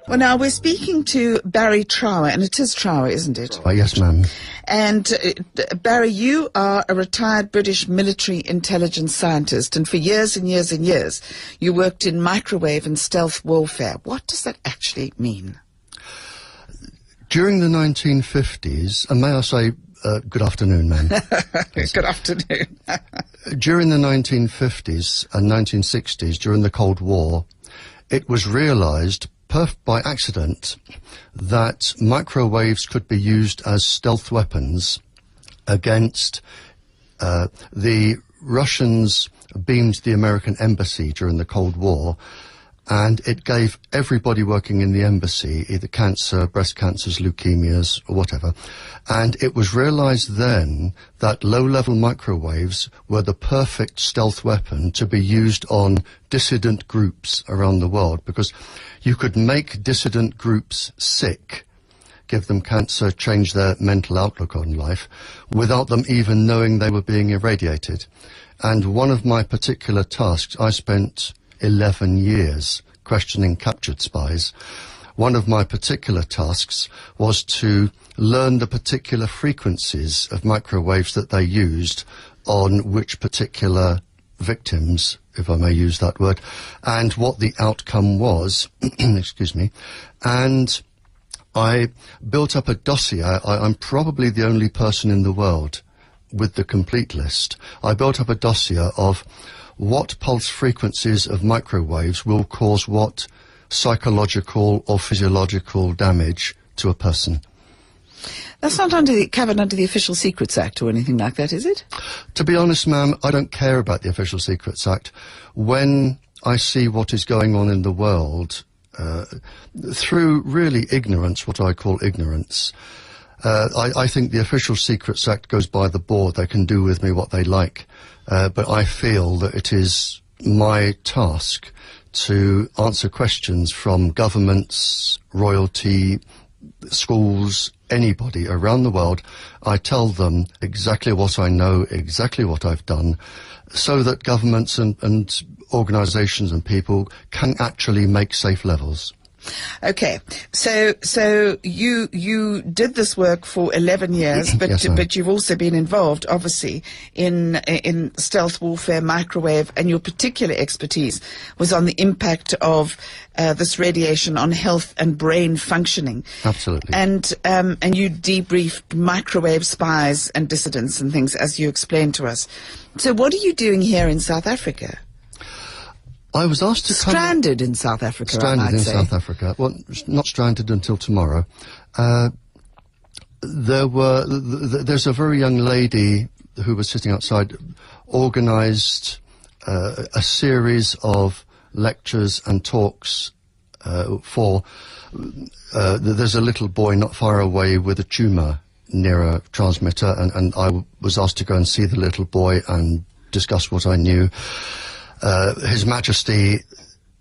Well, now we're speaking to Barri Trauър, and it is Trauъr, isn't it? Yes, ma'am. And Barry, you are a retired British military intelligence scientist, and for years and years and years, you worked in microwave and stealth warfare. What does that actually mean? During the 1950s, and may I say, good afternoon, ma'am. Good afternoon. During the 1950s and 1960s, during the Cold War, it was realised by accident that microwaves could be used as stealth weapons against the Russians beamed the American embassy during the Cold War, and it gave everybody working in the embassy either cancer, breast cancers, leukemias, or whatever. And it was realised then that low-level microwaves were the perfect stealth weapon to be used on dissident groups around the world, because you could make dissident groups sick, give them cancer, change their mental outlook on life, without them even knowing they were being irradiated. And one of my particular tasks, I spent 11 years questioning captured spies. One of my particular tasks was to learn the particular frequencies of microwaves that they used on which particular victims, if I may use that word, and what the outcome was. Excuse me. And I built up a dossier. I'm probably the only person in the world with the complete list. I built up a dossier of what pulse frequencies of microwaves will cause what psychological or physiological damage to a person. That's not covered under the Official Secrets Act or anything like that, is it? To be honest, ma'am, I don't care about the Official Secrets Act. When I see what is going on in the world, through really ignorance, what I call ignorance, I think the Official Secrets Act goes by the board. They can do with me what they like. But I feel that it is my task to answer questions from governments, royalty, schools, anybody around the world. I tell them exactly what I know, exactly what I've done, so that governments and organisations and people can actually make safe levels. Okay, so you did this work for 11 years, but Yes, but you've also been involved, obviously, in stealth warfare, microwave, and your particular expertise was on the impact of this radiation on health and brain functioning. Absolutely. And you debriefed microwave spies and dissidents and things, as you explained to us. So what are you doing here in South Africa? I was asked to come... Stranded in South Africa, Stranded I might in say. South Africa. Well, not stranded until tomorrow. There's a very young lady who was sitting outside, organised a series of lectures and talks for... there's a little boy not far away with a tumour near a transmitter, and I was asked to go and see the little boy and discuss what I knew. His Majesty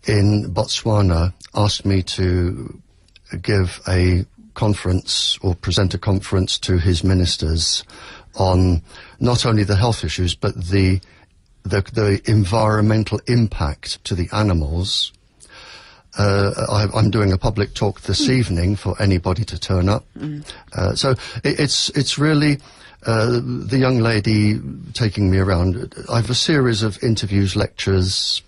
in Botswana asked me to give a conference or present a conference to his ministers on not only the health issues but the environmental impact to the animals. I'm doing a public talk this evening for anybody to turn up. So it's really... the young lady taking me around. I have a series of interviews, lectures,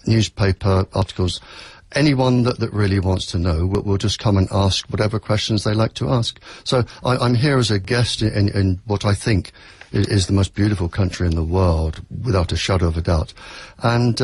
newspaper articles. Anyone that really wants to know will just come and ask whatever questions they like to ask. So I'm here as a guest in what I think is the most beautiful country in the world, without a shadow of a doubt. And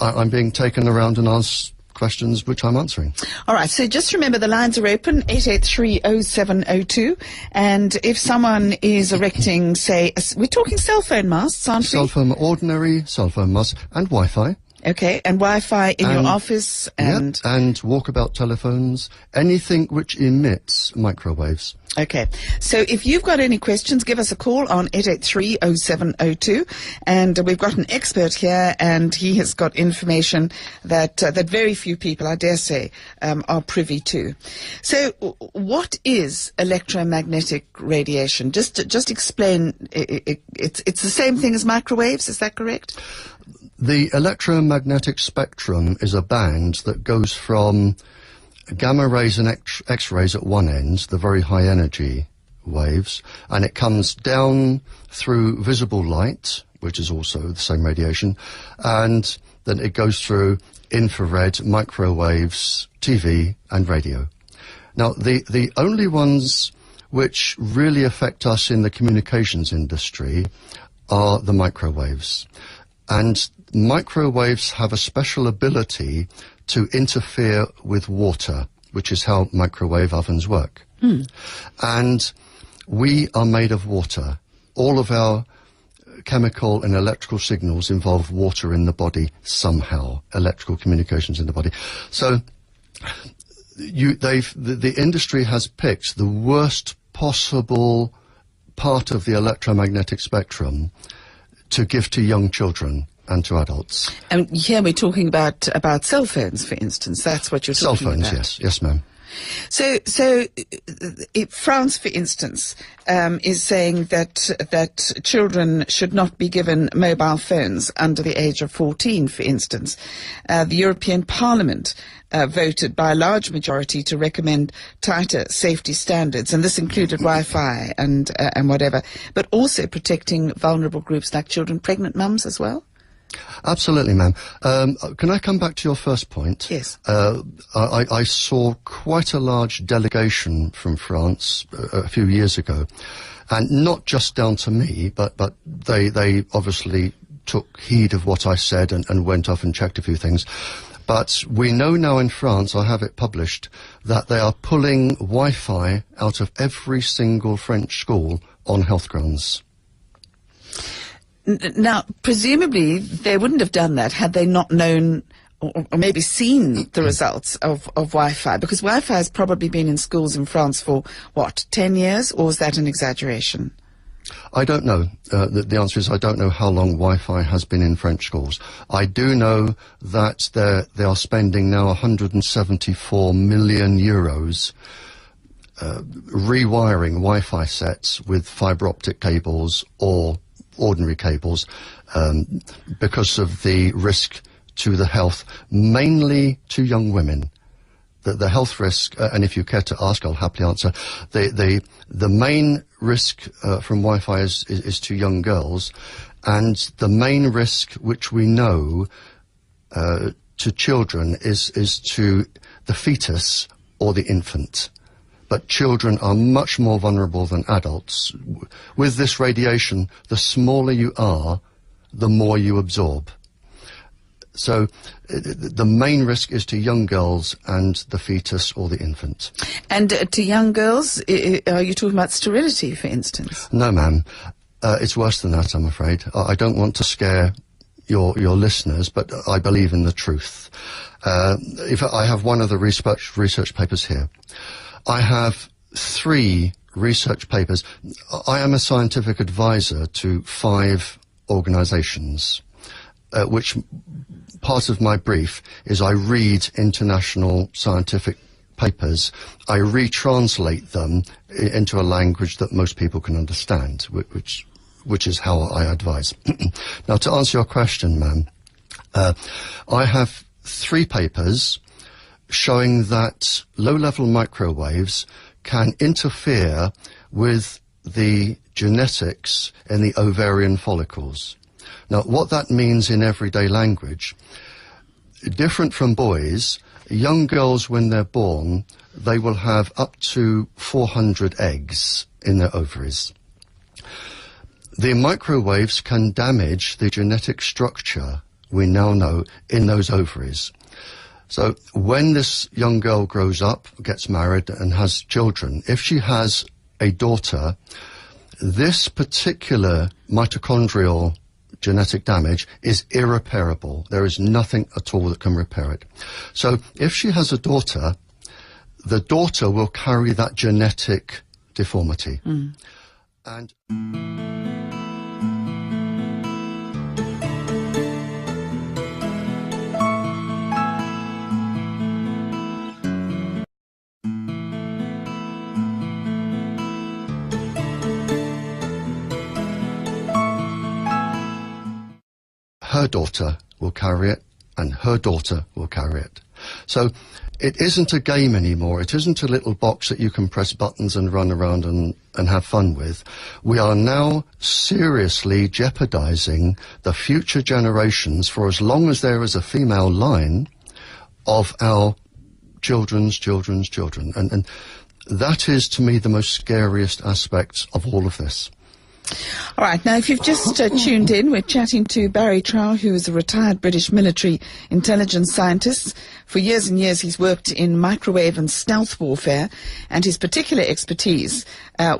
I'm being taken around and asked questions which I'm answering. All right, so just remember the lines are open, 883-0702, and if someone is erecting, say, we're talking cell phone masts, aren't we? Cell phone, ordinary cell phone masts, and Wi-Fi. Okay, and Wi-Fi in your office, and... Yep, and walkabout telephones, anything which emits microwaves. Okay, so if you've got any questions, give us a call on 883-0702, and we've got an expert here, and he has got information that that very few people, I dare say, are privy to. So, what is electromagnetic radiation? Just explain. It's the same thing as microwaves. Is that correct? The electromagnetic spectrum is a band that goes from gamma rays and X-rays at one end, the very high energy waves, and it comes down through visible light, which is also the same radiation, and then it goes through infrared, microwaves, TV and radio. Now, the only ones which really affect us in the communications industry are the microwaves. And microwaves have a special ability to interfere with water, which is how microwave ovens work. And we are made of water. All of our chemical and electrical signals involve water in the body somehow, electrical communications in the body. So the industry has picked the worst possible part of the electromagnetic spectrum to give to young children and to adults. And here we're talking about cell phones, for instance. That's what you're talking about. Cell phones, yes, ma'am. So France, for instance, is saying that children should not be given mobile phones under the age of 14, for instance. The European Parliament voted by a large majority to recommend tighter safety standards, and this included Wi-Fi and whatever, but also protecting vulnerable groups like children, pregnant mums as well. Absolutely, ma'am. Can I come back to your first point? Yes. I saw quite a large delegation from France a few years ago, and not just down to me, but they obviously took heed of what I said and went off and checked a few things. But we know now in France, I have it published, that they are pulling Wi-Fi out of every single French school on health grounds. Now, presumably, they wouldn't have done that had they not known or maybe seen the results of Wi-Fi, because Wi-Fi has probably been in schools in France for, 10 years, or is that an exaggeration? I don't know. The answer is I don't know how long Wi-Fi has been in French schools. I do know that they are spending now 174 million euros rewiring Wi-Fi sets with fibre optic cables or ordinary cables because of the risk to the health, mainly to young women. The health risk, and if you care to ask, I'll happily answer. The main risk from Wi-Fi is to young girls, and the main risk which we know to children is to the fetus or the infant. But children are much more vulnerable than adults. With this radiation, the smaller you are, the more you absorb. So the main risk is to young girls and the fetus or the infant. And to young girls, are you talking about sterility, for instance? No, ma'am. It's worse than that, I'm afraid. I don't want to scare your listeners, but I believe in the truth. If I have one of the research papers here. I have 3 research papers. I am a scientific advisor to 5 organizations, which part of my brief is I read international scientific papers, I retranslate them into a language that most people can understand, which is how I advise. Now, to answer your question, ma'am, I have 3 papers showing that low-level microwaves can interfere with the genetics in the ovarian follicles. Now, what that means in everyday language, different from boys, young girls, when they're born, they will have up to 400 eggs in their ovaries. The microwaves can damage the genetic structure, we now know, in those ovaries. So when this young girl grows up, gets married and has children, if she has a daughter, this particular mitochondrial genetic damage is irreparable. There is nothing at all that can repair it. So if she has a daughter, the daughter will carry that genetic deformity. And her daughter will carry it, and her daughter will carry it. So it isn't a game anymore. It isn't a little box that you can press buttons and run around and have fun with. We are now seriously jeopardizing the future generations, for as long as there is a female line, of our children's children. And that is, to me, the most scariest aspect of all of this. All right, now if you've just tuned in, we're chatting to Barri Trauър, who is a retired British military intelligence scientist. For years and years he's worked in microwave and stealth warfare, and his particular expertise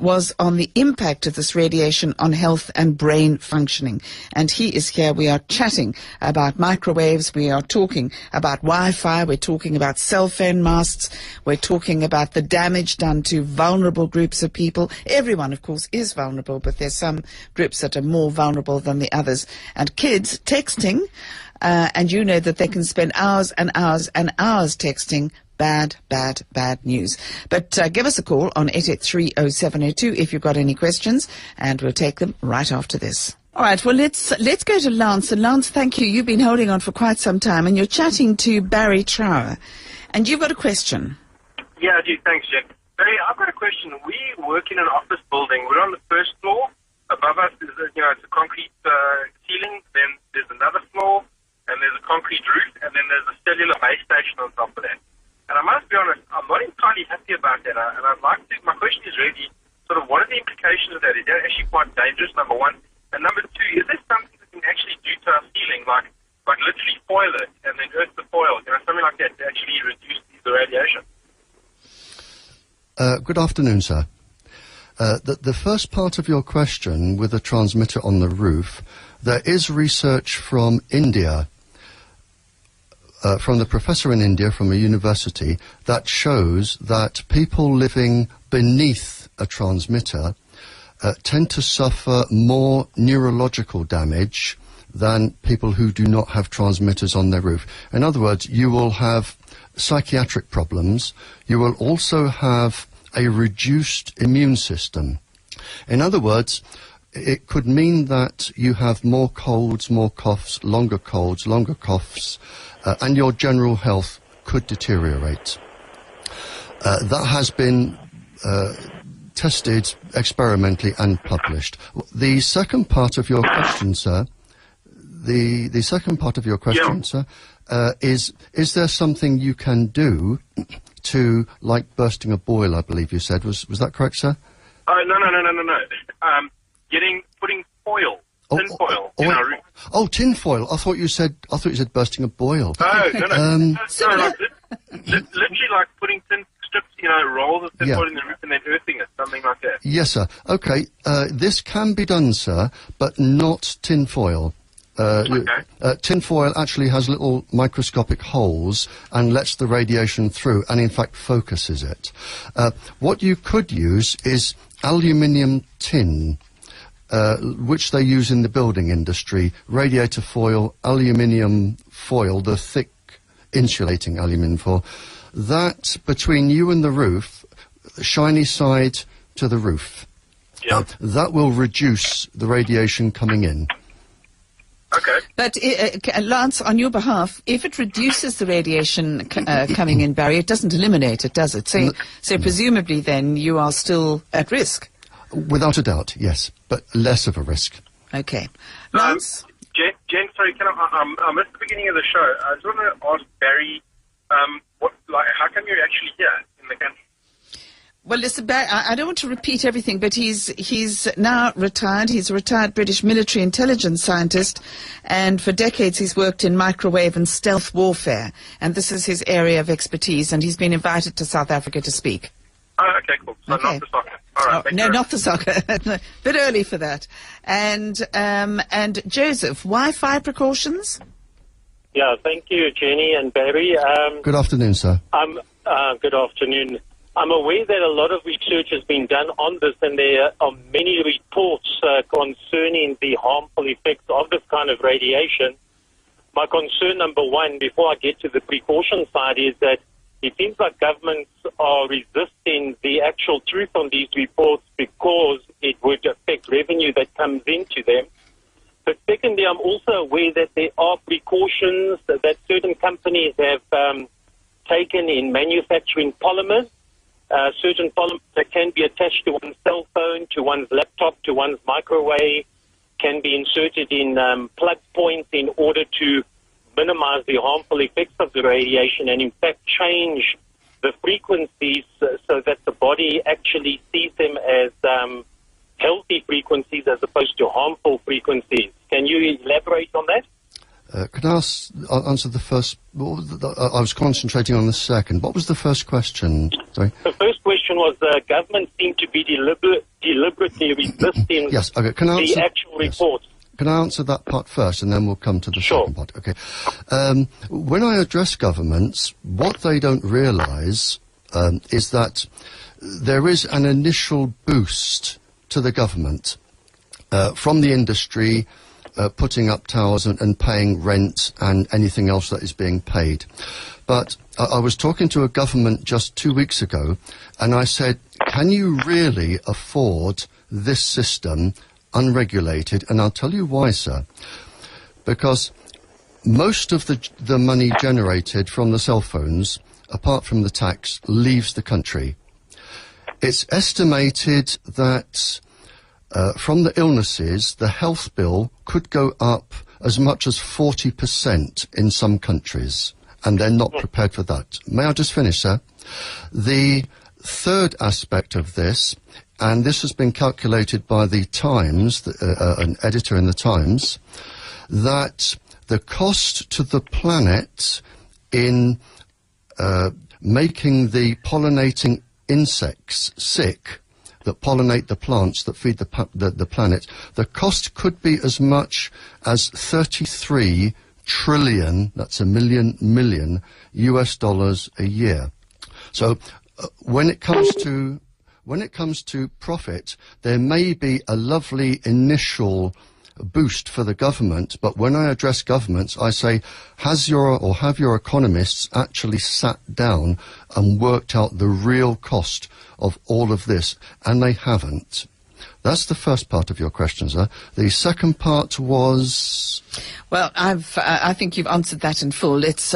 was on the impact of this radiation on health and brain functioning. And he is here. We are chatting about microwaves, we are talking about Wi-Fi, we're talking about cell phone masts, we're talking about the damage done to vulnerable groups of people. Everyone, of course, is vulnerable, but there's some groups that are more vulnerable than the others. And kids texting, and you know that they can spend hours and hours and hours texting. Bad news. But give us a call on 883-0702 if you've got any questions, and we'll take them right after this. All right, well, let's go to Lance. And Lance, thank you. You've been holding on for quite some time, and you're chatting to Barri Trauър. And you've got a question. Yeah, I do. Thanks, Jen. Barry, I've got a question. We work in an office building. We're on the first floor. Above us is it's a concrete ceiling. Then there's another floor, and there's a concrete roof, and then there's a cellular base station on top of that. And I must be honest, I'm not entirely happy about that. And I'd like to, my question is really sort of what are the implications of that? Is that actually quite dangerous, number one? And number two, is there something that can actually do to our ceiling, like literally foil it and then earth the foil, something like that to actually reduce the radiation? Good afternoon, sir. The first part of your question with the transmitter on the roof, there is research from India, from the professor in India from a university, that shows that people living beneath a transmitter tend to suffer more neurological damage than people who do not have transmitters on their roof. In other words, you will have psychiatric problems. You will also have a reduced immune system. In other words, it could mean that you have more colds, more coughs, longer coughs, and your general health could deteriorate. That has been tested experimentally and published. The second part of your question, sir, the second part of your question, sir, is there something you can do to, like bursting a boil, I believe you said. Was that correct, sir? No. Putting foil, tin foil in our roof. Oh, tin foil. I thought you said bursting a boil. No. Literally like putting tin strips, rolls of tin foil in the roof and then earthing it, something like that. Yes, sir. Okay. This can be done, sir, but not tin foil. Tin foil actually has little microscopic holes and lets the radiation through and in fact focuses it. What you could use is aluminium tin, which they use in the building industry, radiator foil, aluminium foil, the thick insulating aluminium foil. That between you and the roof, shiny side to the roof, that will reduce the radiation coming in. Okay. But, Lance, on your behalf, if it reduces the radiation coming in, Barry, it doesn't eliminate it, does it? So presumably then you are still at risk. Without a doubt, yes, but less of a risk. Okay. Lance? Jen, sorry, I missed the beginning of the show. I just want to ask Barry, how come you're actually here in the country? Well, listen, I don't want to repeat everything, but he's now retired. He's a retired British military intelligence scientist, and for decades he's worked in microwave and stealth warfare, and this is his area of expertise, and he's been invited to South Africa to speak. Oh, okay, cool. So not the soccer. All right, no, not the soccer. Bit early for that. And Joseph, Wi-Fi precautions? Yeah, thank you, Jenny and Barry. Good afternoon, sir. Good afternoon. I'm aware that a lot of research has been done on this, and there are many reports concerning the harmful effects of this kind of radiation. My concern, number one, before I get to the precaution side, is that it seems like governments are resisting the actual truth on these reports because it would affect revenue that comes into them. But secondly, I'm also aware that there are precautions that certain companies have taken in manufacturing polymers. Certain polymers that can be attached to one's cell phone, to one's laptop, to one's microwave, can be inserted in plug points in order to minimize the harmful effects of the radiation and, in fact, change the frequencies so that the body actually sees them as healthy frequencies as opposed to harmful frequencies. Can you elaborate on that? Could I answer the first? I was concentrating on the second. What was the first question? Sorry. The first question was the government seemed to be deliberately resisting yes, okay. Can I answer, the actual reports. Can I answer that part first, and then we'll come to the second part? Okay. When I address governments, what they don't realise is that there is an initial boost to the government from the industry, putting up towers and paying rent and anything else that is being paid. But I was talking to a government just 2 weeks ago, and I said, can you really afford this system unregulated? And I'll tell you why, sir. Because most of the money generated from the cell phones, apart from the tax, leaves the country. It's estimated that from the illnesses, the health bill could go up as much as 40% in some countries, and they're not prepared for that. May I just finish, sir? The third aspect of this, and this has been calculated by the Times, an editor in the Times, that the cost to the planet in making the pollinating insects sick that pollinate the plants that feed the planet, the cost could be as much as 33 trillion, that's a million US dollars a year. So when it comes to profit, there may be a lovely initial boost for the government, but when I address governments, I say, have your economists actually sat down and worked out the real cost of all of this? And they haven't. That's the first part of your question, sir. The second part was... Well, I think you've answered that in full. Let's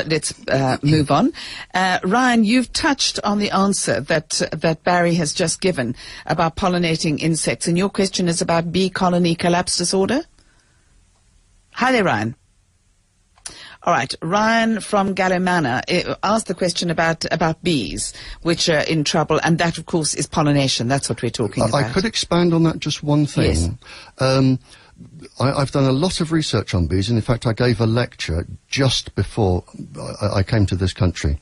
move on. Ryan, you've touched on the answer that Barry has just given about pollinating insects, and your question is about bee colony collapse disorder. Hi there, Ryan. All right, Ryan from Gallimana asked the question about bees, which are in trouble, and that, of course, is pollination. That's what we're talking about. I could expand on that just one thing. Yes. I've done a lot of research on bees, and in fact, I gave a lecture just before I came to this country.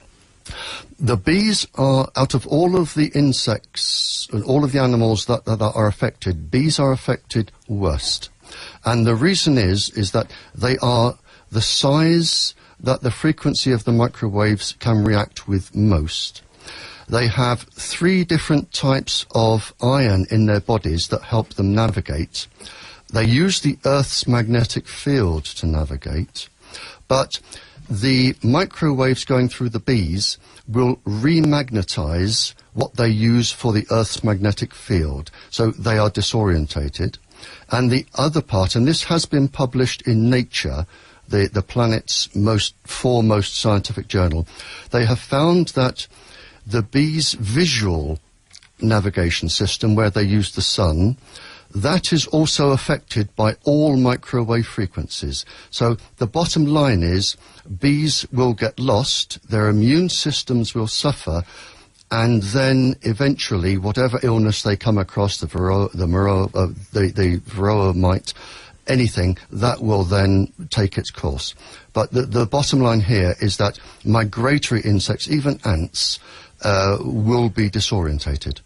The bees are, out of all of the insects, all of the animals that are affected, bees are affected worst. And the reason is that they are the size that the frequency of the microwaves can react with most. They have 3 different types of iron in their bodies that help them navigate. They use the Earth's magnetic field to navigate, but the microwaves going through the bees will remagnetize what they use for the Earth's magnetic field, so they are disorientated. And the other part, and this has been published in Nature, the planet's foremost scientific journal, they have found that the bees' visual navigation system, where they use the sun, that is also affected by all microwave frequencies. So the bottom line is bees will get lost, their immune systems will suffer, and then eventually whatever illness they come across, the varroa mite, anything, that will then take its course. But the bottom line here is that migratory insects, even ants, will be disorientated.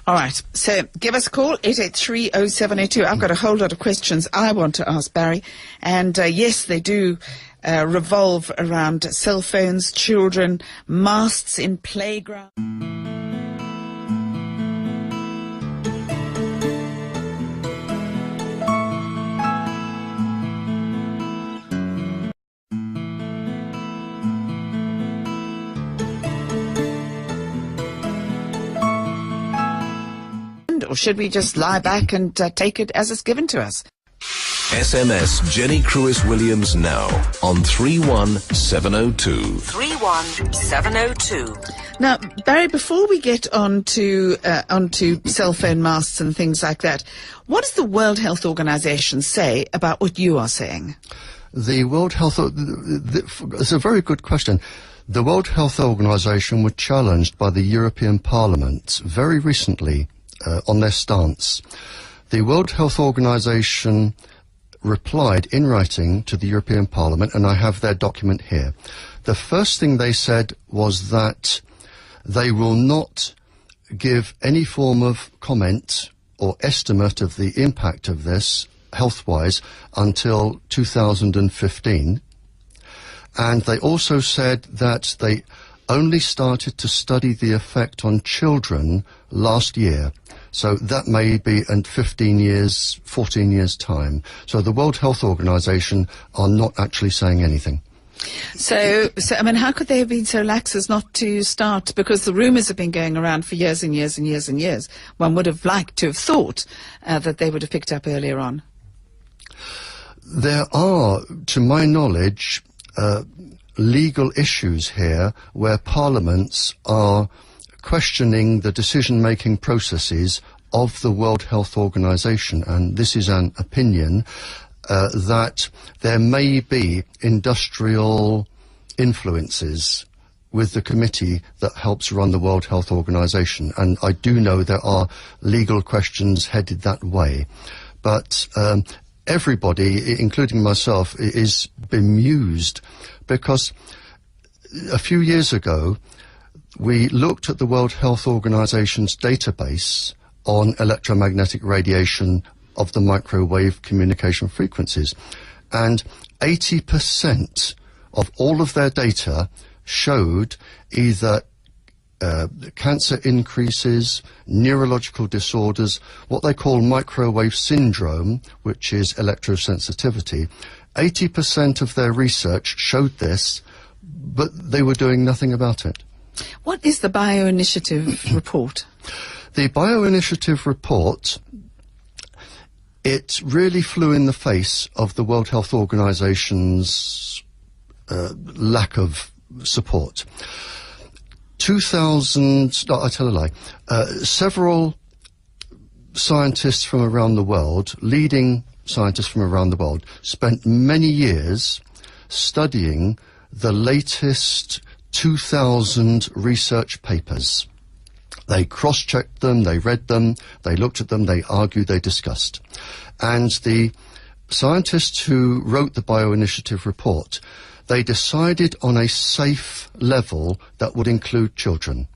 All right, so give us a call, 883-0782. I've got a whole lot of questions I want to ask Barry, and yes, they do revolve around cell phones, children, masts in playgrounds. Or should we just lie back and take it as it's given to us? SMS Jenny Crewis-Williams now on 31702. 31702. Now, Barry, before we get onto cell phone masts and things like that, what does the World Health Organization say about what you are saying? The World Health... It's a very good question. The World Health Organization were challenged by the European Parliament very recently on their stance. The World Health Organization replied in writing to the European Parliament, and I have their document here. The first thing they said was that they will not give any form of comment or estimate of the impact of this health-wise until 2015. And they also said that they only started to study the effect on children last year. So that may be in 15 years, 14 years' time. So the World Health Organization are not actually saying anything. So, I mean, how could they have been so lax as not to start? Because the rumours have been going around for years and years and years and years. One would have liked to have thought that they would have picked up earlier on. There are, to my knowledge, legal issues here where parliaments are questioning the decision-making processes of the World Health Organization, and this is an opinion that there may be industrial influences with the committee that helps run the World Health Organization, and I do know there are legal questions headed that way. But everybody, including myself, is bemused because a few years ago we looked at the World Health Organization's database on electromagnetic radiation of the microwave communication frequencies, and 80% of all of their data showed either cancer increases, neurological disorders, what they call microwave syndrome, which is electrosensitivity. 80% of their research showed this, but they were doing nothing about it. What is the Bioinitiative report? The Bioinitiative report, it really flew in the face of the World Health Organization's lack of support. I tell a lie. Several scientists from around the world, leading scientists from around the world, spent many years studying the latest 2,000 research papers. They cross-checked them, they read them, they looked at them, they argued, they discussed. And the scientists who wrote the Bioinitiative report, they decided on a safe level that would include children.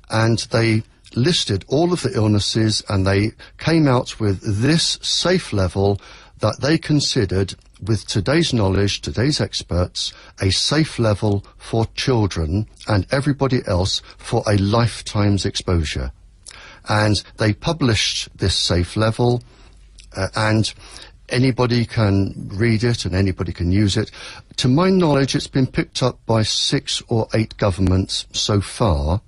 And they listed all of the illnesses, and they came out with this safe level that they considered, with today's knowledge, today's experts, a safe level for children and everybody else for a lifetime's exposure. And they published this safe level, and anybody can read it and anybody can use it. To my knowledge, it's been picked up by 6 or 8 governments so far.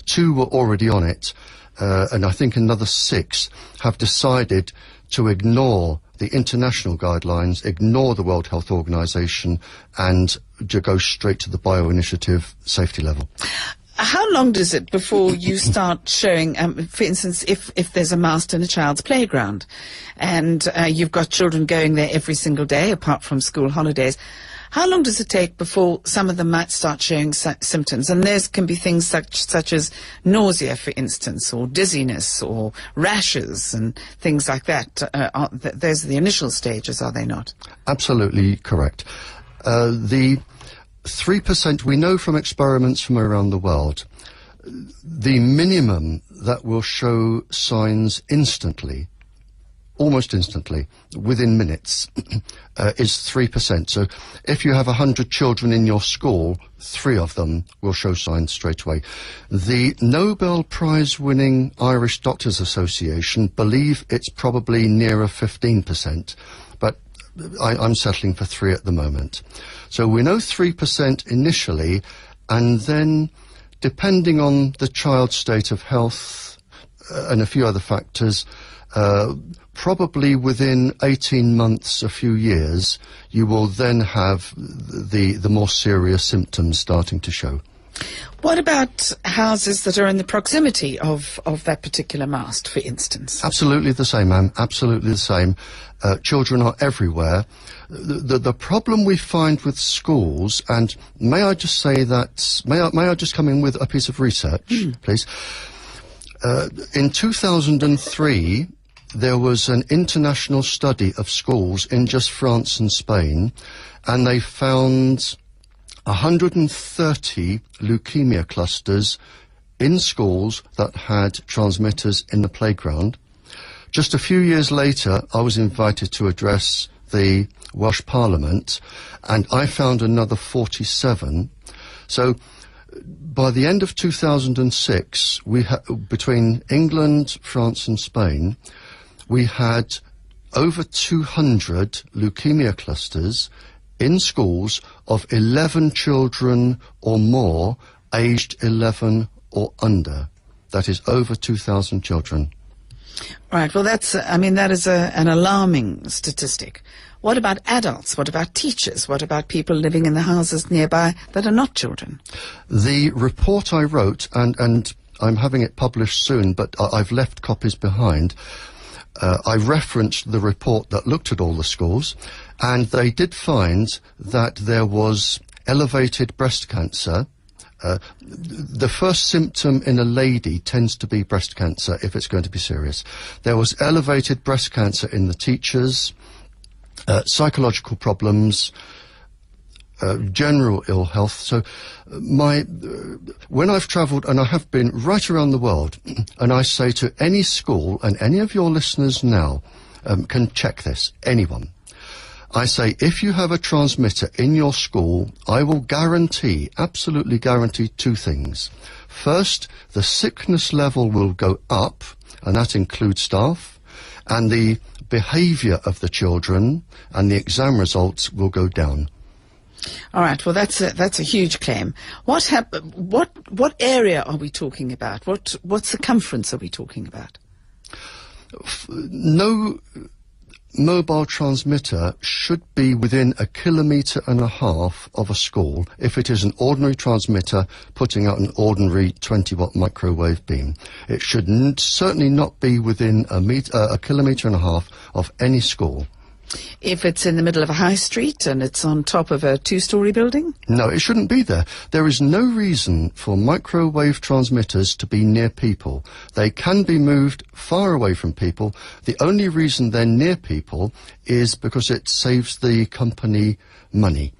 2 were already on it, and I think another 6 have decided to ignore the international guidelines, ignore the World Health Organization, and to go straight to the Bioinitiative safety level. How long does it before you start showing, for instance, if there's a mast in a child's playground and you've got children going there every single day apart from school holidays, how long does it take before some of them might start showing symptoms? And there can be things such as nausea, for instance, or dizziness, or rashes, and things like that. Those are the initial stages, are they not? Absolutely correct. The 3%, we know from experiments from around the world, the minimum that will show signs instantly, almost instantly, within minutes, is 3%. So if you have 100 children in your school, 3 of them will show signs straight away. The Nobel Prize-winning Irish Doctors Association believe it's probably nearer 15%, but I'm settling for 3 at the moment. So we know 3% initially, and then depending on the child's state of health and a few other factors, probably within 18 months, a few years, you will then have the more serious symptoms starting to show. What about houses that are in the proximity of that particular mast, for instance? Absolutely the same, ma'am. Absolutely the same. Children are everywhere. The problem we find with schools, and may I just say that, may I just come in with a piece of research, please? In 2003, there was an international study of schools in just France and Spain, and they found 130 leukemia clusters in schools that had transmitters in the playground. Just a few years later, I was invited to address the Welsh Parliament, and I found another 47. So by the end of 2006, between England, France and Spain, we had over 200 leukemia clusters in schools of 11 children or more, aged 11 or under. That is over 2,000 children. Right, well that is an alarming statistic. What about adults? What about teachers? What about people living in the houses nearby that are not children? The report I wrote, and I'm having it published soon, but I've left copies behind, I referenced the report that looked at all the schools, and they did find that there was elevated breast cancer. The first symptom in a lady tends to be breast cancer if it's going to be serious. There was elevated breast cancer in the teachers, psychological problems, general ill health. So when I've travelled, and I have been right around the world, and I say to any school, and any of your listeners now can check this, anyone, I say, if you have a transmitter in your school, I will guarantee, absolutely guarantee, two things. First, the sickness level will go up, and that includes staff, and the behaviour of the children and the exam results will go down. All right. Well, that's a huge claim. What area are we talking about? What circumference are we talking about? No mobile transmitter should be within 1.5 kilometres of a school if it is an ordinary transmitter putting out an ordinary 20-watt microwave beam. It should certainly not be within 1.5 kilometres of any school. If it's in the middle of a high street and it's on top of a 2-story building? No, it shouldn't be there. There is no reason for microwave transmitters to be near people. They can be moved far away from people. The only reason they're near people is because it saves the company money.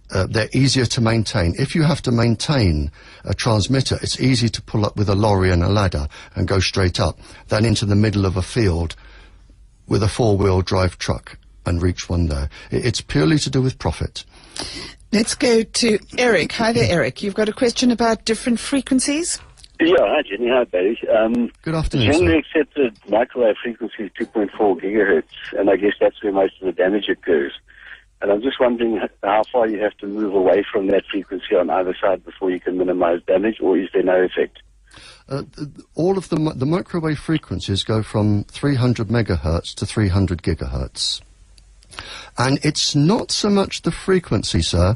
They're easier to maintain. If you have to maintain a transmitter, it's easy to pull up with a lorry and a ladder and go straight up than into the middle of a field with a 4-wheel drive truck and reach one there. It's purely to do with profit. Let's go to Eric. Hi there, Eric. You've got a question about different frequencies? Yeah, hi Jenny, hi Barry. Good afternoon, generally sir. accepted microwave frequency is 2.4 gigahertz, and I guess that's where most of the damage occurs. And I'm just wondering how far you have to move away from that frequency on either side before you can minimize damage, or is there no effect? All of the microwave frequencies go from 300 megahertz to 300 gigahertz. And it's not so much the frequency, sir,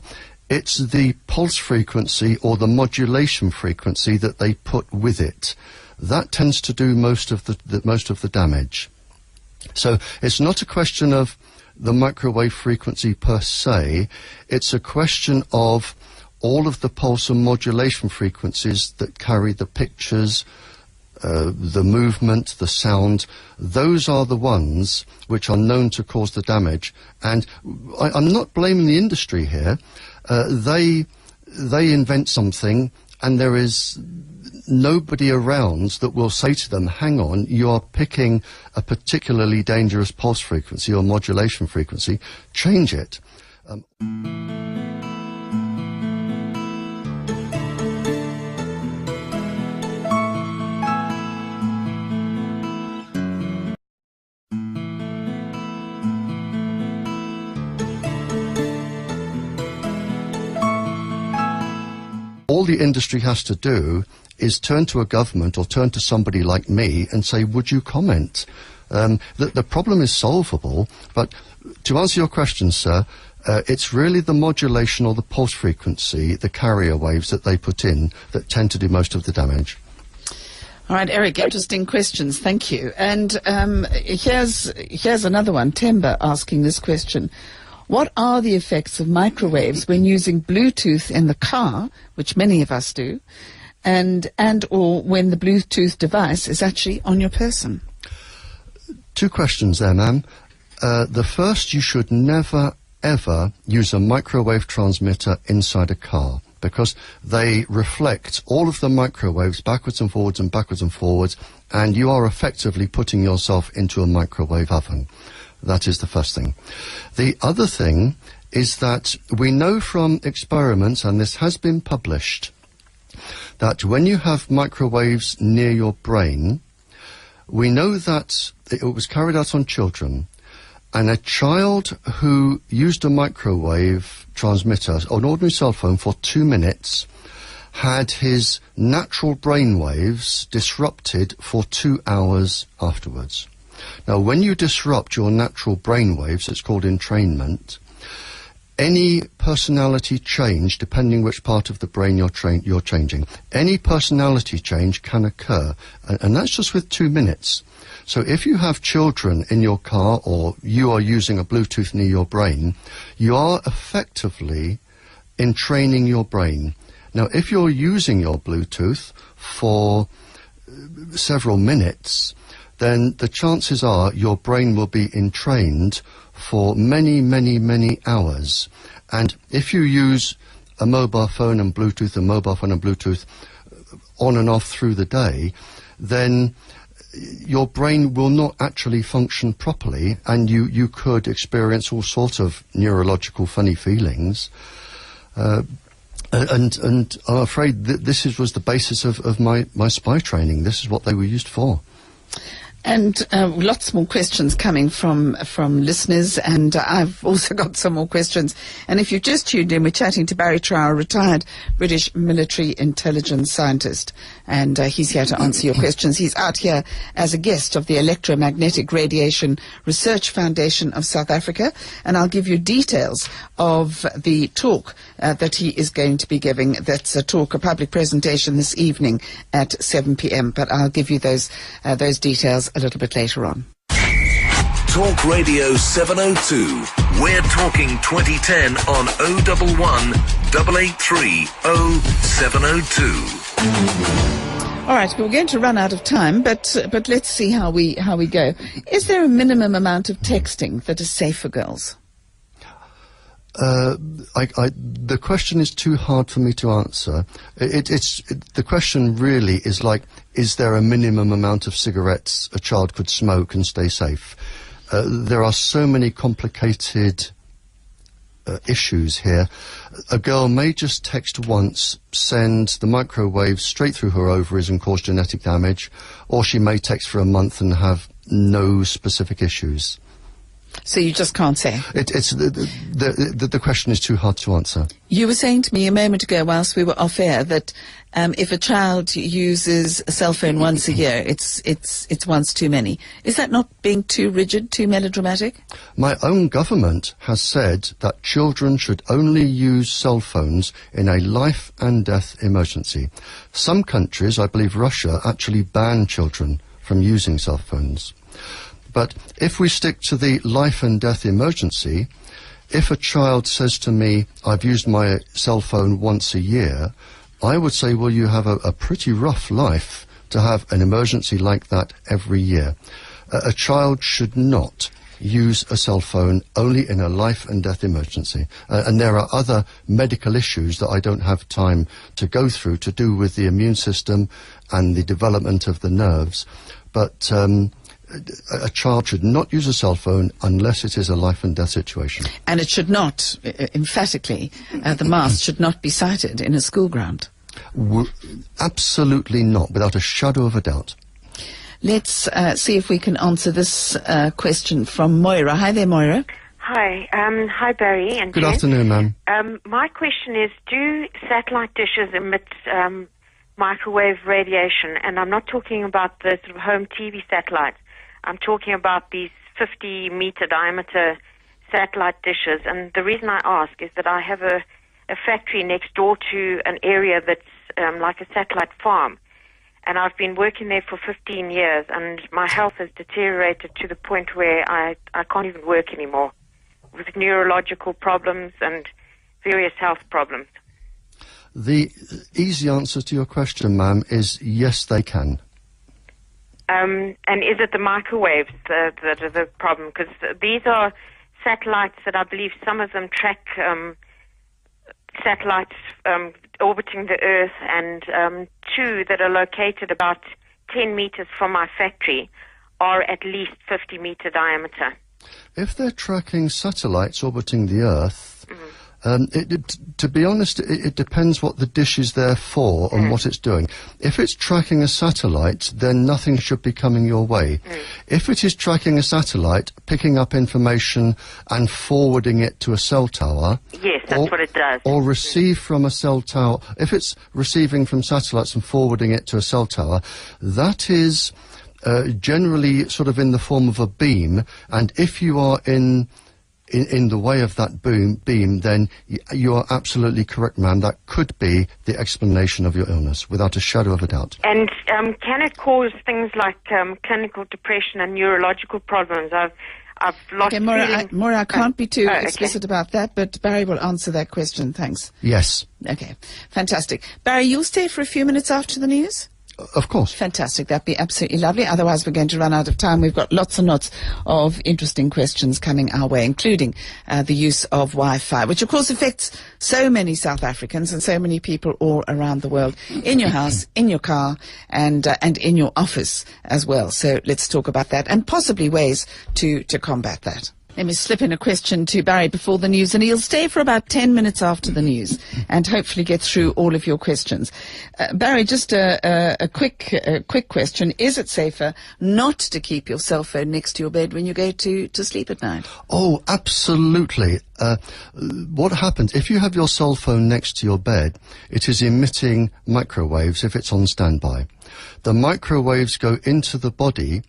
it's the pulse frequency or the modulation frequency that they put with it. That tends to do most of the damage. So it's not a question of the microwave frequency per se, it's a question of all of the pulse and modulation frequencies that carry the pictures, the movement, the sound. Those are the ones which are known to cause the damage. And I'm not blaming the industry here. They invent something, and there is nobody around that will say to them, hang on, you are picking a particularly dangerous pulse frequency or modulation frequency, change it. All the industry has to do is turn to a government or turn to somebody like me and say, would you comment? The problem is solvable, but to answer your question, sir, it's really the modulation or the pulse frequency, the carrier waves that they put in, that tend to do most of the damage. All right, Eric, interesting questions. Thank you. And here's another one. Temba asking this question. What are the effects of microwaves when using Bluetooth in the car, which many of us do, and or when the Bluetooth device is actually on your person? Two questions there, ma'am. The first, you should never, ever use a microwave transmitter inside a car, because they reflect all of the microwaves backwards and forwards and backwards and forwards, and you are effectively putting yourself into a microwave oven. That is the first thing. The other thing is that we know from experiments, and this has been published, that when you have microwaves near your brain, we know that it was carried out on children, and a child who used a microwave transmitter, an ordinary cell phone, for 2 minutes had his natural brain waves disrupted for 2 hours afterwards. Now, when you disrupt your natural brain waves, it's called entrainment, any personality change, depending which part of the brain you're changing, any personality change can occur, and that's just with 2 minutes. So if you have children in your car, or you are using a Bluetooth near your brain, you are effectively entraining your brain. Now, if you're using your Bluetooth for several minutes, then the chances are your brain will be entrained for many, many, many hours. And if you use a mobile phone and Bluetooth, on and off through the day, then your brain will not actually function properly, and you could experience all sorts of neurological funny feelings. And I'm afraid that this was the basis of my spy training. This is what they were used for. And lots more questions coming from listeners, and I've also got some more questions. And if you've just tuned in, we're chatting to Barri Trauър, retired British military intelligence scientist, and he's here to answer your questions. He's out here as a guest of the Electromagnetic Radiation Research Foundation of South Africa, and I'll give you details of the talk that he is going to be giving. That's a public presentation this evening at 7 p.m., but I'll give you those details a little bit later on. Talk Radio 702. We're talking 2010 on 011 883 0702. All right, we're going to run out of time, but let's see how we go. Is there a minimum amount of texting that is safe for girls? The question is too hard for me to answer. The question really is like, is there a minimum amount of cigarettes a child could smoke and stay safe? There are so many complicated issues here. A girl may just text once, send the microwave straight through her ovaries and cause genetic damage, or she may text for a month and have no specific issues. So you just can't say? The question is too hard to answer. You were saying to me a moment ago whilst we were off air that if a child uses a cell phone once a year, it's once too many. Is that not being too rigid, too melodramatic? My own government has said that children should only use cell phones in a life and death emergency. Some countries, I believe Russia, actually ban children from using cell phones. But if we stick to the life and death emergency, if a child says to me, I've used my cell phone once a year, I would say, well, you have a pretty rough life to have an emergency like that every year. A child should not use a cell phone only in a life and death emergency. And there are other medical issues that I don't have time to go through to do with the immune system and the development of the nerves. But a child should not use a cell phone unless it is a life and death situation. And it should not, emphatically, the mast should not be sighted in a school ground. Absolutely not, without a shadow of a doubt. Let's see if we can answer this question from Moira. Hi there, Moira. Hi. Hi, Barry. And Good Jen. afternoon, ma'am. My question is, do satellite dishes emit microwave radiation? And I'm not talking about the sort of home TV satellites. I'm talking about these 50-meter diameter satellite dishes. And the reason I ask is that I have a factory next door to an area that's like a satellite farm. And I've been working there for 15 years, and my health has deteriorated to the point where I can't even work anymore, with neurological problems and various health problems. The easy answer to your question, ma'am, is yes, they can. And is it the microwaves that are the problem? Because these are satellites that I believe some of them track satellites orbiting the Earth, and two that are located about 10 meters from my factory are at least 50-meter diameter. If they're tracking satellites orbiting the Earth, to be honest, it depends what the dish is there for and what it's doing. If it's tracking a satellite, then nothing should be coming your way. If it is tracking a satellite, picking up information and forwarding it to a cell tower... Yes, that's what it does. Or receive from a cell tower... If it's receiving from satellites and forwarding it to a cell tower, that is generally sort of in the form of a beam, and if you are in the way of that beam, then you are absolutely correct, ma'am. That could be the explanation of your illness, without a shadow of a doubt. And can it cause things like clinical depression and neurological problems? I've lost feeling... Maura, I can't be too explicit about that, but Barry will answer that question. Thanks. Yes. Okay, fantastic. Barry, you'll stay for a few minutes after the news? Of course. Fantastic. That'd be absolutely lovely. Otherwise, we're going to run out of time. We've got lots and lots of interesting questions coming our way, including the use of Wi-Fi, which, of course, affects so many South Africans and so many people all around the world, in your house, in your car, and in your office as well. So let's talk about that and possibly ways to combat that. Let me slip in a question to Barry before the news, and he'll stay for about 10 minutes after the news and hopefully get through all of your questions. Barry, just a quick question. Is it safer not to keep your cell phone next to your bed when you go to sleep at night? Oh, absolutely. What happens, if you have your cell phone next to your bed, it is emitting microwaves if it's on standby. The microwaves go into the body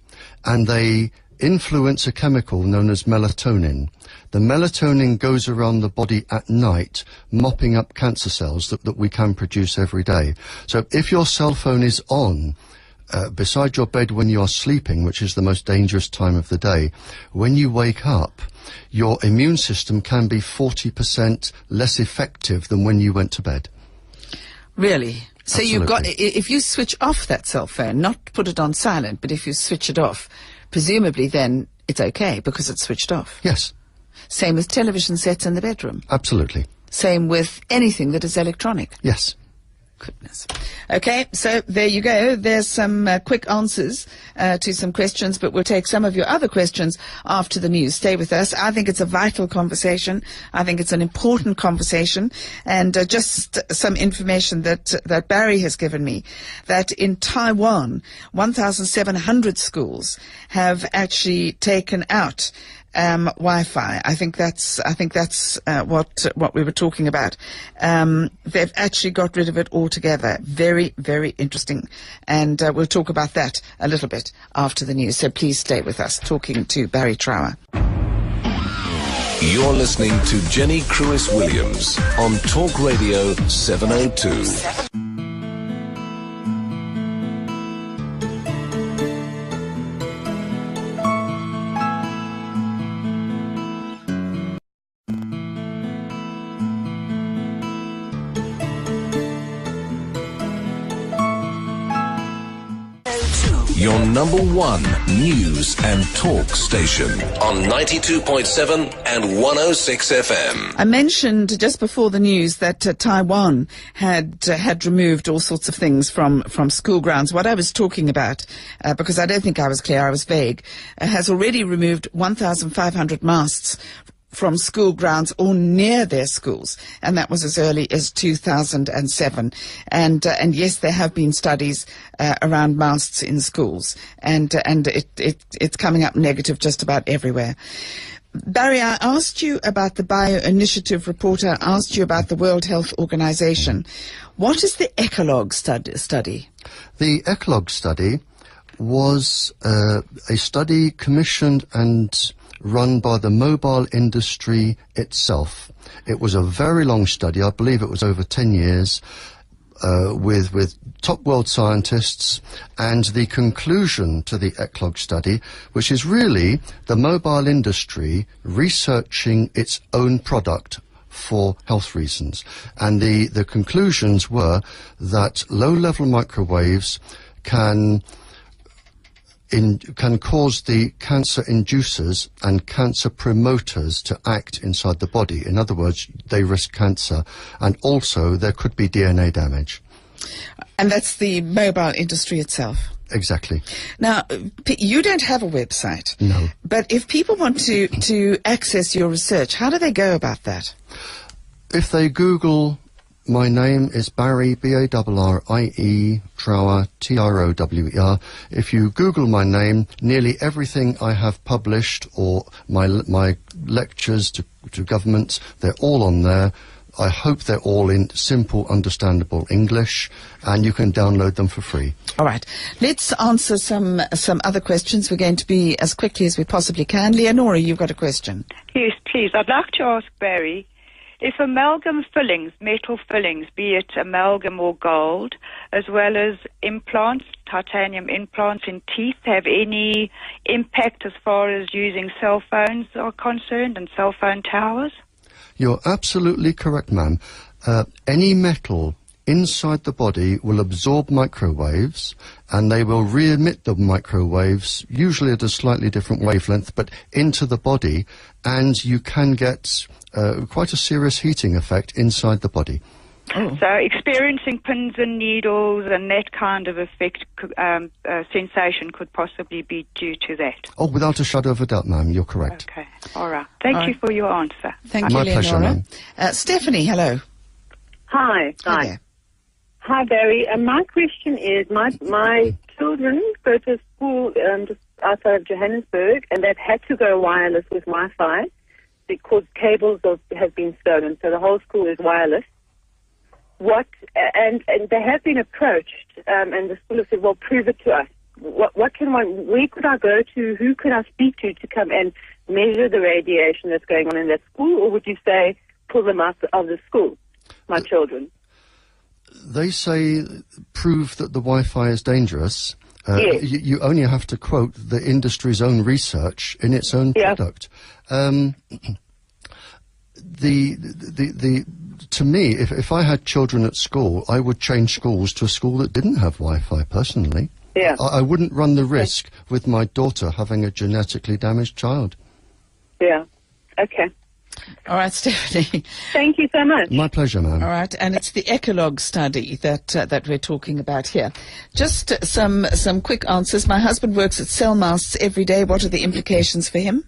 and they influence a chemical known as melatonin. The melatonin goes around the body at night, mopping up cancer cells that we can produce every day. So if your cell phone is on beside your bed when you are sleeping, which is the most dangerous time of the day, when you wake up, your immune system can be 40% less effective than when you went to bed. Really? So Absolutely. if you switch off that cell phone, not put it on silent, but if you switch it off, presumably then it's okay because it's switched off. Yes. Same with television sets in the bedroom. Absolutely. Same with anything that is electronic. Yes. Goodness. Okay, so there you go. There's some quick answers to some questions, but we'll take some of your other questions after the news. Stay with us. I think it's a vital conversation. I think it's an important conversation. And just some information that Barry has given me, that in Taiwan, 1,700 schools have actually taken out Wi-Fi. I think that's what we were talking about. They've actually got rid of it altogether. Very, very interesting. And we'll talk about that a little bit after the news. So please stay with us, talking to Barri Trower. You're listening to Jenny Crewis-Williams on Talk Radio 702. Your number one news and talk station on 92.7 and 106 FM. I mentioned just before the news that Taiwan had removed all sorts of things from school grounds. What I was talking about, because I don't think I was clear, I was vague, has already removed 1,500 masts from school grounds or near their schools, and that was as early as 2007. And yes, there have been studies around masts in schools, and it's coming up negative just about everywhere. Barry, I asked you about the Bio-Initiative report. I asked you about the World Health Organization. What is the Ecologue study? The Ecologue study was a study commissioned and run by the mobile industry itself. It was a very long study. I believe it was over 10 years with top world scientists, and the conclusion to the ECLOG study, which is really the mobile industry researching its own product for health reasons. And the conclusions were that low-level microwaves can cause the cancer inducers and cancer promoters to act inside the body. In other words, they risk cancer, and also there could be DNA damage. And that's the mobile industry itself. Exactly. Now, you don't have a website. No. But if people want to access your research, how do they go about that? If they Google, my name is Barry, B-A-R-R-I-E, Trauer, T-R-O-W-E-R. If you Google my name, nearly everything I have published, or my lectures to governments, they're all on there. I hope they're all in simple, understandable English, and you can download them for free. All right. Let's answer some other questions. We're going to be as quickly as we possibly can. Leonora, you've got a question. Yes, please. I'd like to ask Barry, if amalgam fillings, metal fillings, be it amalgam or gold, as well as implants, titanium implants in teeth, have any impact as far as using cell phones are concerned and cell phone towers? You're absolutely correct, ma'am. Any metal inside the body will absorb microwaves, and they will re-emit the microwaves, usually at a slightly different wavelength, but into the body, and you can get quite a serious heating effect inside the body. Oh. So experiencing pins and needles and that kind of effect, sensation could possibly be due to that. Oh, without a shadow of a doubt, ma'am, you're correct. Okay, all right. Thank you for your answer. Thank you, My pleasure, Leonora. ma'am. Stephanie, hello. Hi. Hi. Hi, Barry. My question is, my children go to school just outside of Johannesburg, and they've had to go wireless with Wi-Fi because cables have been stolen, so the whole school is wireless. And they have been approached, and the school has said, well, prove it to us. Where could I go to, who could I speak to come and measure the radiation that's going on in that school, or would you say pull them out of the school, my children? They say prove that the Wi-Fi is dangerous. Yes. You only have to quote the industry's own research in its own product. To me, if I had children at school, I would change schools to a school that didn't have Wi-Fi, personally. Yeah. I wouldn't run the risk with my daughter having a genetically damaged child. Yeah. Okay. All right, Stephanie. Thank you so much. My pleasure, ma'am. All right, and it's the ECLOG study that we're talking about here. Just some quick answers. My husband works at cell masts every day. What are the implications for him?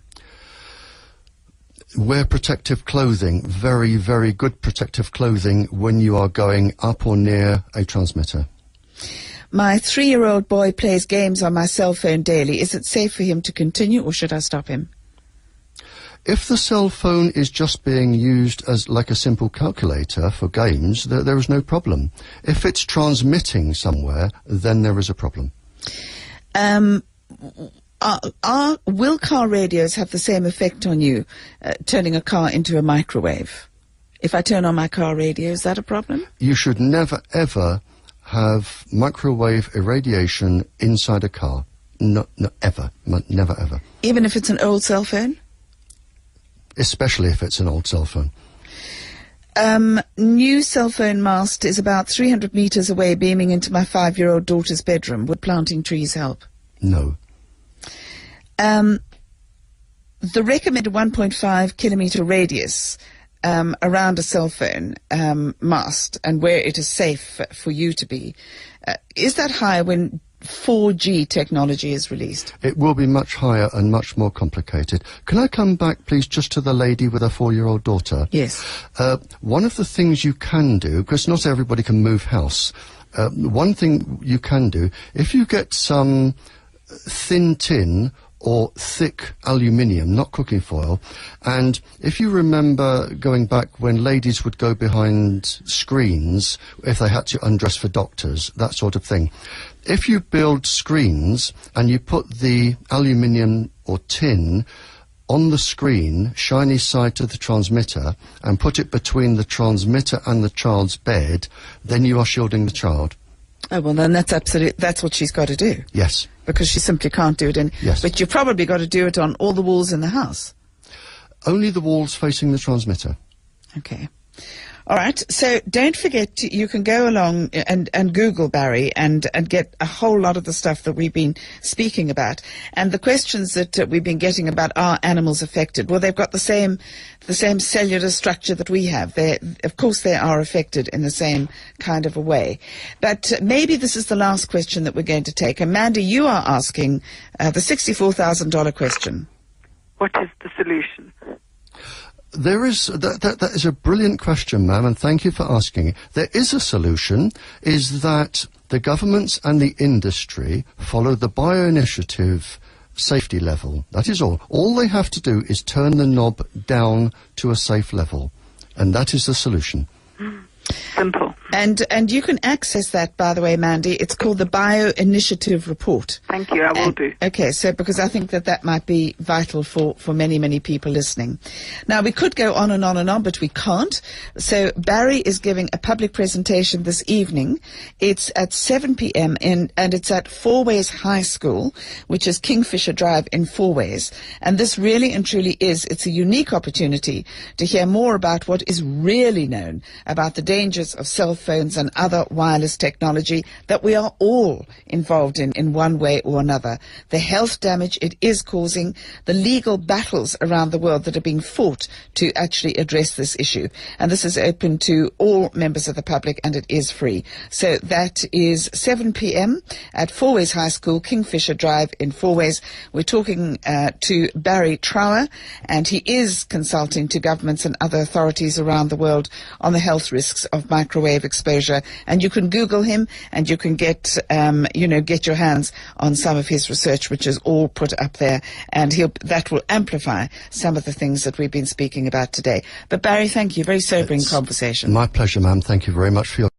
Wear protective clothing, very, very good protective clothing when you are going up or near a transmitter. My 3-year-old boy plays games on my cell phone daily. Is it safe for him to continue, or should I stop him? If the cell phone is just being used as like a simple calculator for games, there is no problem. If it's transmitting somewhere, then there is a problem. Will car radios have the same effect on you, turning a car into a microwave? If I turn on my car radio, is that a problem? You should never, ever have microwave irradiation inside a car. No, ever. Never, ever. Even if it's an old cell phone? Especially if it's an old cell phone. New cell phone mast is about 300 meters away, beaming into my 5-year-old daughter's bedroom. Would planting trees help? No. The recommended 1.5 kilometer radius around a cell phone mast and where it is safe for you to be, is that higher when 4G technology is released? It will be much higher and much more complicated. Can I come back, please, just to the lady with a 4-year-old daughter? Yes. One of the things you can do, because not everybody can move house, one thing you can do, if you get some thin tin or thick aluminium, not cooking foil. And if you remember going back when ladies would go behind screens if they had to undress for doctors, that sort of thing. If you build screens and you put the aluminium or tin on the screen, shiny side to the transmitter, and put it between the transmitter and the child's bed, then you are shielding the child. Oh, well, then that's what she's got to do. Yes. Because she simply can't do it Yes. But you've probably got to do it on all the walls in the house. Only the walls facing the transmitter. Okay. All right. So don't forget, you can go along and Google Barry and get a whole lot of the stuff that we've been speaking about. And the questions that we've been getting about, are animals affected? Well, they've got the same cellular structure that we have. Of course, they are affected in the same kind of a way. But maybe this is the last question that we're going to take. Amanda, you are asking the $64,000 question. What is the solution? There is, that is a brilliant question, ma'am, and thank you for asking it. There is a solution, is that the governments and the industry follow the bioinitiative safety level. That is all. All they have to do is turn the knob down to a safe level, and that is the solution. Simple. And you can access that, by the way, Mandy. It's called the Bioinitiative Report. Thank you, I will do. Okay, so because I think that might be vital for many, many people listening. Now, we could go on and on and on, but we can't. So Barry is giving a public presentation this evening. It's at 7 p.m. and it's at Fourways High School, which is Kingfisher Drive in Fourways. And this really and truly it's a unique opportunity to hear more about what is really known about the dangers of cell phones and other wireless technology that we are all involved in one way or another. The health damage it is causing, the legal battles around the world that are being fought to actually address this issue. And this is open to all members of the public, and it is free. So that is 7 p.m. at Fourways High School, Kingfisher Drive in Fourways. We're talking to Barry Trauer, and he is consulting to governments and other authorities around the world on the health risks of microwave exposure. And you can Google him, and you can get your hands on some of his research, which is all put up there, and that will amplify some of the things that we've been speaking about today. But Barry, thank you. Very sobering conversation. My pleasure, ma'am. Thank you very much for your